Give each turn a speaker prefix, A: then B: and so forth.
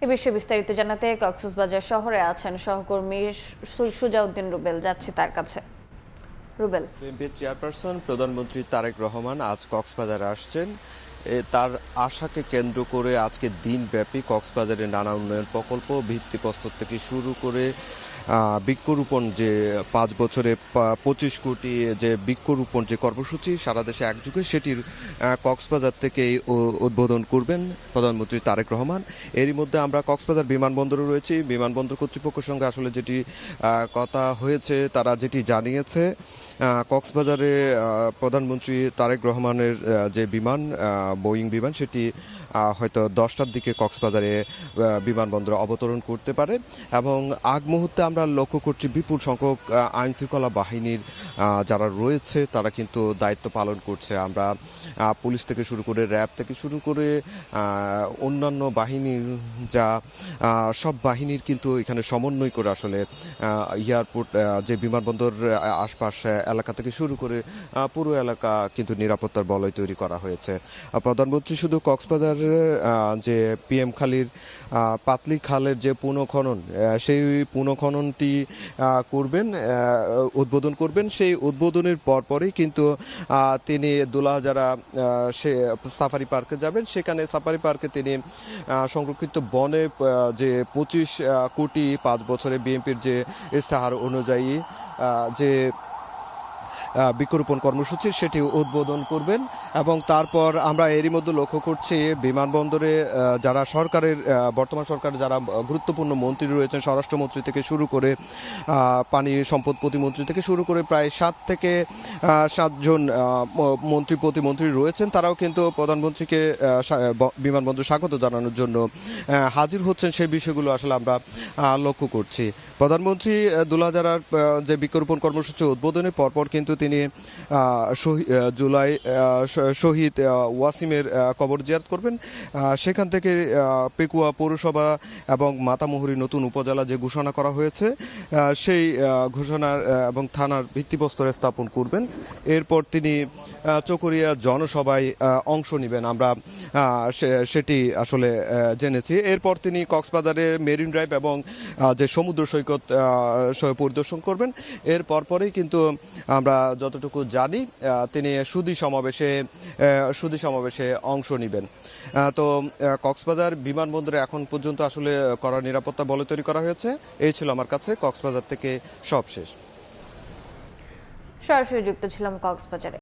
A: এ বিষয়ে বিস্তারিত জানাতে কক্সবাজার শহরে আছেন সহকর্মী সুজাউদ্দিন রুবেল। যাচ্ছি তার কাছে। রুবেল,
B: বিএনপির চেয়ারপারসন প্রধানমন্ত্রী তারেক রহমান আজ কক্সবাজারে আসছেন। তার আশাকে কেন্দ্র করে আজকে দিনব্যাপী কক্সবাজারে নানা উন্নয়ন প্রকল্প ভিত্তিপ্রস্তর থেকে শুরু করে বৃক্ষরোপণ, যে 5 বছরে 25 কোটি যে বৃক্ষরোপণ যে কর্মসূচি সারা দেশে একযোগে, সেটির কক্সবাজার থেকেই উদ্বোধন করবেন প্রধানমন্ত্রী তারেক রহমান। এরই মধ্যে আমরা কক্সবাজার বিমানবন্দরে রয়েছি। বিমানবন্দর কর্তৃপক্ষের সঙ্গে আসলে যেটি কথা হয়েছে, তারা যেটি জানিয়েছে, কক্সবাজারে প্রধানমন্ত্রী তারেক রহমানের যে বিমান, বোয়িং বিমান, সেটি হয়তো 10টার দিকে কক্সবাজারে বিমানবন্দরে অবতরণ করতে পারে। এবং আগ মুহূর্তে আমরা লক্ষ্য করছি বিপুল সংখ্যক আইনশৃঙ্খলা বাহিনীর যারা রয়েছে তারা কিন্তু দায়িত্ব পালন করছে। আমরা পুলিশ থেকে শুরু করে র্যাব থেকে শুরু করে অন্যান্য বাহিনীর সব বাহিনীর কিন্তু এখানে সমন্বয় করে আসলে এয়ারপোর্ট, যে বিমানবন্দর আশপাশ এলাকা থেকে শুরু করে পুরো এলাকা কিন্তু নিরাপত্তার বলয় তৈরি করা হয়েছে। প্রধানমন্ত্রী শুধু কক্সবাজারের যে পিএম খালির পাতলি খালের যে পুনঃখনন, সেই পুনঃখননটি করবেন, উদ্বোধন করবেন। সেই উদ্বোধনের পরপরই কিন্তু তিনি দুলাহাজারা সে সাফারি পার্কে যাবেন। সেখানে সাফারি পার্কে তিনি সংরক্ষিত বনে যে 25 কোটি 5 বছরে বিএনপির যে ইস্তাহার অনুযায়ী যে বৃক্ষরোপণ কর্মসূচি, সেটি উদ্বোধন করবেন। এবং তারপর আমরা এরই মধ্যে লক্ষ্য করছি বিমানবন্দরে যারা সরকারের, বর্তমান সরকারের যারা গুরুত্বপূর্ণ মন্ত্রী রয়েছেন, স্বরাষ্ট্রমন্ত্রী থেকে শুরু করে পানি সম্পদ প্রতিমন্ত্রী থেকে শুরু করে প্রায় 7 থেকে 7 জন মন্ত্রী প্রতিমন্ত্রী রয়েছেন, তারাও কিন্তু প্রধানমন্ত্রীকে বিমানবন্দর স্বাগত জানানোর জন্য হাজির হচ্ছেন। সেই বিষয়গুলো আসলে আমরা লক্ষ্য করছি। প্রধানমন্ত্রী দুলাজারার যে বৃক্ষরোপণ কর্মসূচি উদ্বোধনের পরপর কিন্তু তিনি জুলাই শহীদ ওয়াসিমের কবর জিয়ারত করবেন। সেখান থেকে পেকুয়া পৌরসভা এবং মাতামুহুরী নতুন উপজেলা যে ঘোষণা করা হয়েছে, সেই ঘোষণার এবং থানার ভিত্তিপ্রস্তর স্থাপন করবেন। এরপর তিনি চকরিয়া জনসভায় অংশ নেবেন, আমরা সেটি আসলে জেনেছি। এরপর তিনি কক্সবাজারে মেরিন ড্রাইভ এবং যে সমুদ্র সৈকত পরিদর্শন করবেন। এর পরপরই কিন্তু আমরা যতটুকু জানি তিনি সুধী সমাবেশে অংশ নেবেন। তো কক্সবাজার বিমানবন্দরে এখন পর্যন্ত আসলে কড়া নিরাপত্তা বলয় তৈরি করা হয়েছে। এই ছিল আমার কাছে কক্সবাজার থেকে সব শেষ।
A: সরাসরি যুক্ত ছিলাম কক্সবাজারে।